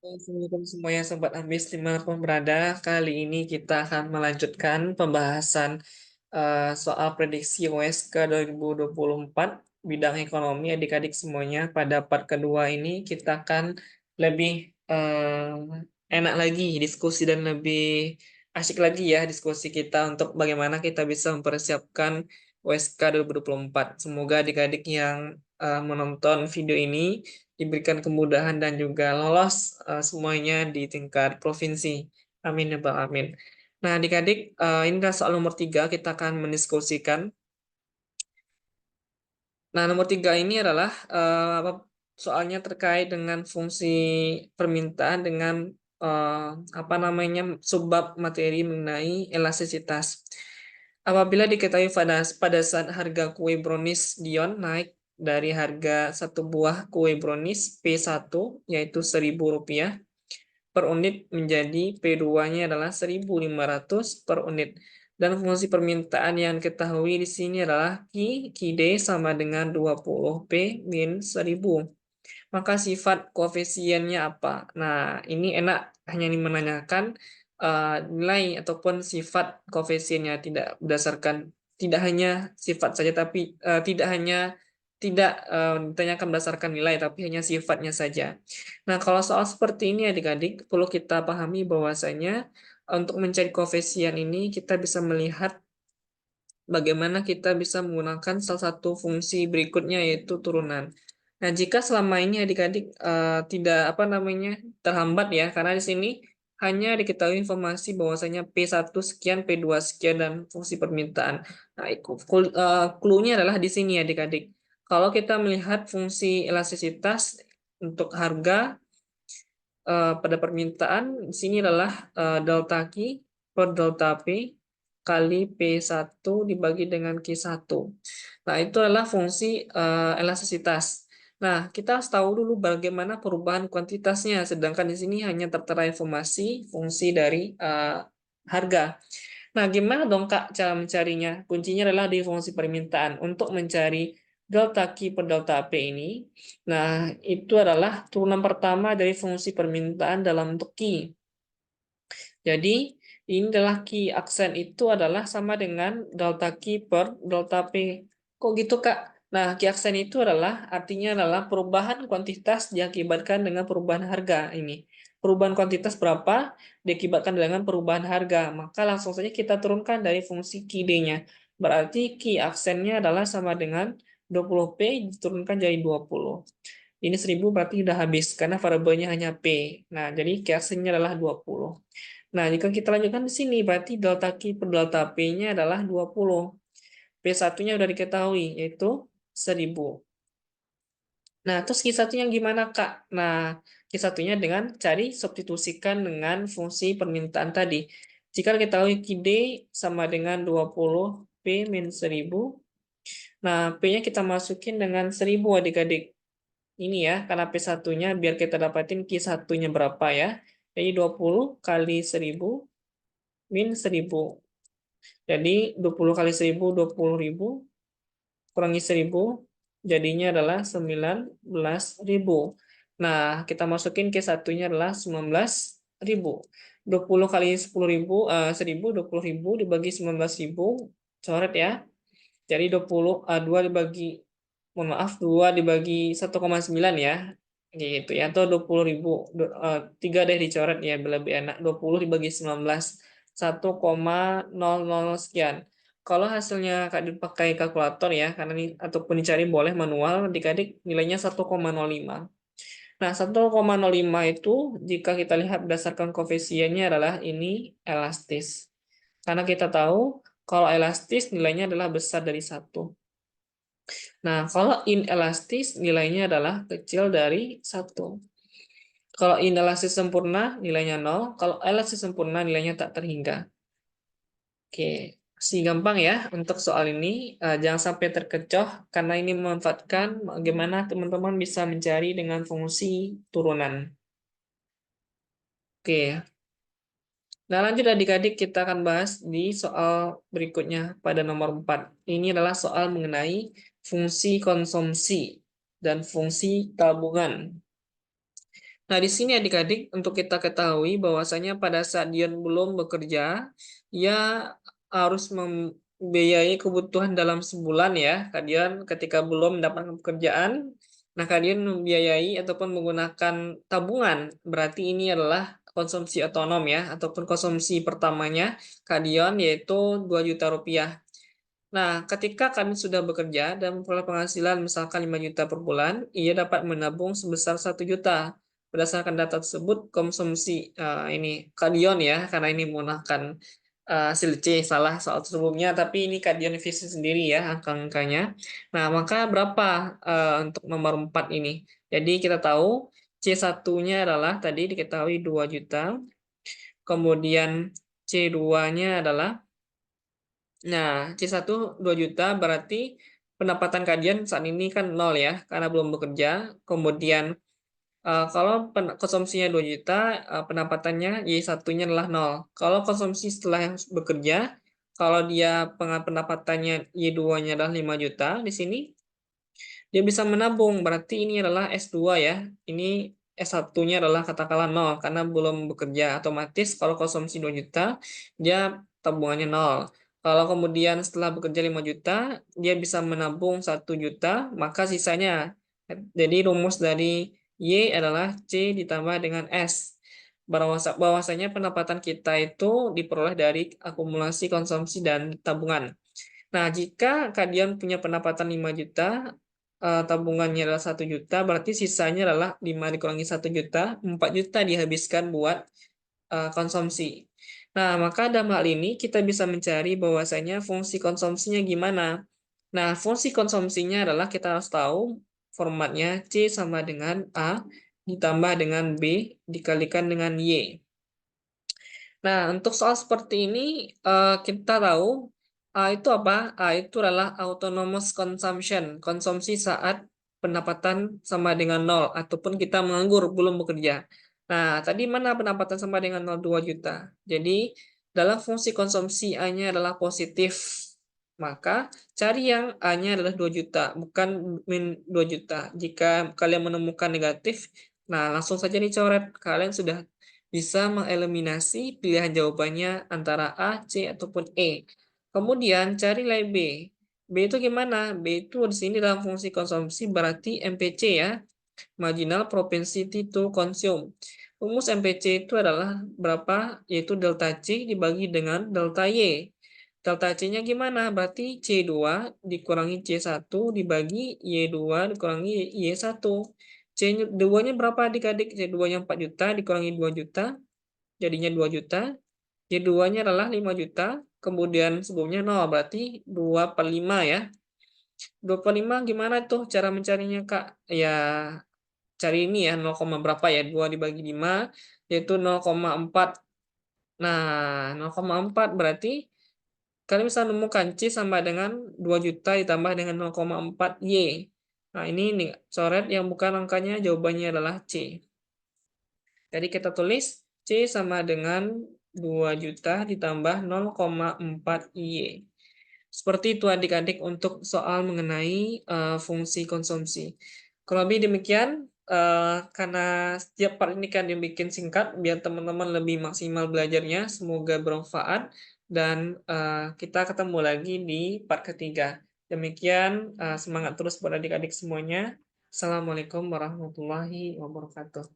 Assalamualaikum semuanya Sobat Ambis dimanapun berada. Kali ini kita akan melanjutkan pembahasan soal prediksi USK 2024 bidang ekonomi adik-adik semuanya. Pada part kedua ini kita akan lebih enak lagi diskusi dan lebih asyik lagi ya diskusi kita untuk bagaimana kita bisa mempersiapkan USK 2024. Semoga adik-adik yang menonton video ini diberikan kemudahan dan juga lolos semuanya di tingkat provinsi. Amin ya Bang, amin. Nah, adik-adik, ini adalah soal nomor 3, kita akan mendiskusikan. Nah, nomor 3 ini adalah soalnya terkait dengan fungsi permintaan dengan eh, apa namanya subbab materi mengenai elastisitas. Apabila diketahui pada saat harga kue brownies Dion naik dari harga satu buah kue brownies P1 yaitu Rp1.000 per unit menjadi P2-nya adalah 1.500 per unit. Dan fungsi permintaan yang diketahui di sini adalah Q D sama dengan 20 P min 1.000. Maka sifat koefisiennya apa? Nah, ini enak hanya menanyakan nilai ataupun sifat koefisiennya tidak berdasarkan tidak hanya sifat saja tapi tidak ditanyakan berdasarkan nilai tapi hanya sifatnya saja. Nah, kalau soal seperti ini adik-adik perlu kita pahami bahwasanya untuk mencari koefisien ini kita bisa melihat bagaimana kita bisa menggunakan salah satu fungsi berikutnya yaitu turunan. Nah, jika selama ini adik-adik tidak apa namanya terhambat ya, karena di sini hanya diketahui informasi bahwasanya P1 sekian, P2 sekian dan fungsi permintaan. Nah, clue-nya adalah di sini adik-adik. Kalau kita melihat fungsi elastisitas untuk harga pada permintaan di sini adalah delta Q per delta P kali P1 dibagi dengan Q1. Nah, itu adalah fungsi elastisitas. Nah, kita harus tahu dulu bagaimana perubahan kuantitasnya, sedangkan di sini hanya tertera informasi fungsi dari harga. Nah, gimana dong Kak cara mencarinya? Kuncinya adalah di fungsi permintaan. Untuk mencari delta Q per delta P ini, nah itu adalah turunan pertama dari fungsi permintaan dalam bentuk Q. Jadi, ini adalah Q aksen itu adalah sama dengan delta Q per delta P. Kok gitu Kak? Nah, Q aksen itu adalah artinya adalah perubahan kuantitas diakibatkan dengan perubahan harga ini. Perubahan kuantitas berapa diakibatkan dengan perubahan harga. Maka langsung saja kita turunkan dari fungsi QD-nya. Berarti Q aksennya adalah sama dengan 20P diturunkan jadi 20. Ini 1.000 berarti sudah habis karena variabelnya hanya P. Nah, jadi Q aksennya adalah 20. Nah, jika kita lanjutkan di sini, berarti delta Q per delta P-nya adalah 20. P1-nya sudah diketahui, yaitu 1.000. Nah, terus Q1-nya gimana, Kak? Nah, Q1-nya dengan cari substitusikan dengan fungsi permintaan tadi. Jika kita ketahui QD sama dengan 20 P min 1.000, nah, P-nya kita masukin dengan 1.000 adik-adik. Ini ya, karena P1-nya biar kita dapatin Q1-nya berapa ya. Jadi 20 kali 1.000 min 1.000. Jadi 20 kali 1.000, 20.000, kurangi 1.000, jadinya adalah 19.000. Nah, kita masukin ke satunya adalah 19.000. 20 kali 10.000, 1.000, 20.000 dibagi 19.000, coret ya. Jadi 2 dibagi, mohon maaf, 2 dibagi 1,9 ya. Gitu ya, atau 20.000. 3 deh dicoret ya, lebih enak. 20 dibagi 19, 1,00 sekian. Kalau hasilnya Kak dipakai kalkulator ya, karena ini ataupun dicari boleh manual, adik-adik nilainya 1,05. Nah, 1,05 itu jika kita lihat berdasarkan koefisiennya adalah ini elastis. Karena kita tahu kalau elastis nilainya adalah besar dari 1. Nah, kalau inelastis nilainya adalah kecil dari 1. Kalau inelastis sempurna nilainya 0, kalau elastis sempurna nilainya tak terhingga. Oke, masih gampang ya untuk soal ini. Jangan sampai terkecoh karena ini memanfaatkan bagaimana teman-teman bisa mencari dengan fungsi turunan. Oke, nah lanjut adik-adik kita akan bahas di soal berikutnya pada nomor 4. Ini adalah soal mengenai fungsi konsumsi dan fungsi tabungan. Nah, di sini adik-adik untuk kita ketahui bahwasanya pada saat Dion belum bekerja, ia harus membiayai kebutuhan dalam sebulan ya. Kalian ketika belum mendapatkan pekerjaan, nah kalian membiayai ataupun menggunakan tabungan. Berarti ini adalah konsumsi otonom ya, ataupun konsumsi pertamanya kalian yaitu 2 juta rupiah. Nah, ketika kami sudah bekerja dan memperoleh penghasilan misalkan 5 juta per bulan, ia dapat menabung sebesar 1 juta. Berdasarkan data tersebut, konsumsi ini Kadion ya, karena ini menggunakan hasil C, salah soal sebelumnya, tapi ini Kadion visi sendiri ya, angka-angkanya. Nah, maka berapa untuk nomor 4 ini? Jadi kita tahu C1-nya adalah tadi diketahui 2 juta, kemudian C2-nya adalah. Nah, C1 2 juta berarti pendapatan kalian saat ini kan nol ya, karena belum bekerja. Kemudian kalau konsumsinya 2 juta, pendapatannya Y1-nya adalah nol. Kalau konsumsi setelah yang bekerja, kalau dia pendapatannya Y2-nya adalah 5 juta di sini, dia bisa menabung, berarti ini adalah S2 ya. Ini S1-nya adalah katakanlah nol karena belum bekerja. Otomatis kalau konsumsi 2 juta, dia tabungannya nol. Kalau kemudian setelah bekerja 5 juta, dia bisa menabung 1 juta, maka sisanya. Jadi rumus dari Y adalah C ditambah dengan S. Bahwasanya pendapatan kita itu diperoleh dari akumulasi konsumsi dan tabungan. Nah, jika kalian punya pendapatan 5 juta, tabungannya adalah 1 juta, berarti sisanya adalah 5 dikurangi 1 juta, 4 juta dihabiskan buat konsumsi. Nah, maka dalam hal ini kita bisa mencari bahwasanya fungsi konsumsinya gimana. Nah, fungsi konsumsinya adalah kita harus tahu formatnya C sama dengan A ditambah dengan B dikalikan dengan Y. Nah, untuk soal seperti ini, kita tahu A itu apa? A itu adalah autonomous consumption, konsumsi saat pendapatan sama dengan nol, ataupun kita menganggur, belum bekerja. Nah, tadi mana pendapatan sama dengan nol 2 juta. Jadi, dalam fungsi konsumsi A-nya adalah positif, maka cari yang A-nya adalah 2 juta, bukan min 2 juta. Jika kalian menemukan negatif, nah langsung saja dicoret. Kalian sudah bisa mengeliminasi pilihan jawabannya antara A, C, ataupun E. Kemudian cari nilai B. B itu gimana? B itu di sini dalam fungsi konsumsi berarti MPC ya, marginal propensity to consume. Rumus MPC itu adalah berapa? Yaitu delta C dibagi dengan delta Y. Delta C-nya gimana? Berarti C2 dikurangi C1 dibagi Y2 dikurangi Y1. C2-nya berapa adik-adik? C2-nya 4 juta dikurangi 2 juta, jadinya 2 juta. Y2-nya adalah 5 juta, kemudian sebelumnya 0, berarti 2 per 5 ya. 2 per 5 gimana tuh cara mencarinya, Kak? Ya, cari ini ya, 0, berapa ya? 2 dibagi 5, yaitu 0,4. Nah, 0,4 berarti kalian bisa menemukan C sama dengan 2 juta ditambah dengan 0,4 Y. Nah, ini nih, coret yang bukan angkanya, jawabannya adalah C. Jadi kita tulis C sama dengan 2 juta ditambah 0,4 Y. Seperti itu adik-adik untuk soal mengenai fungsi konsumsi. Kalau lebih demikian, karena setiap part ini kan dibikin singkat, biar teman-teman lebih maksimal belajarnya, semoga bermanfaat, dan kita ketemu lagi di part ketiga. Demikian, semangat terus buat adik-adik semuanya. Assalamualaikum warahmatullahi wabarakatuh.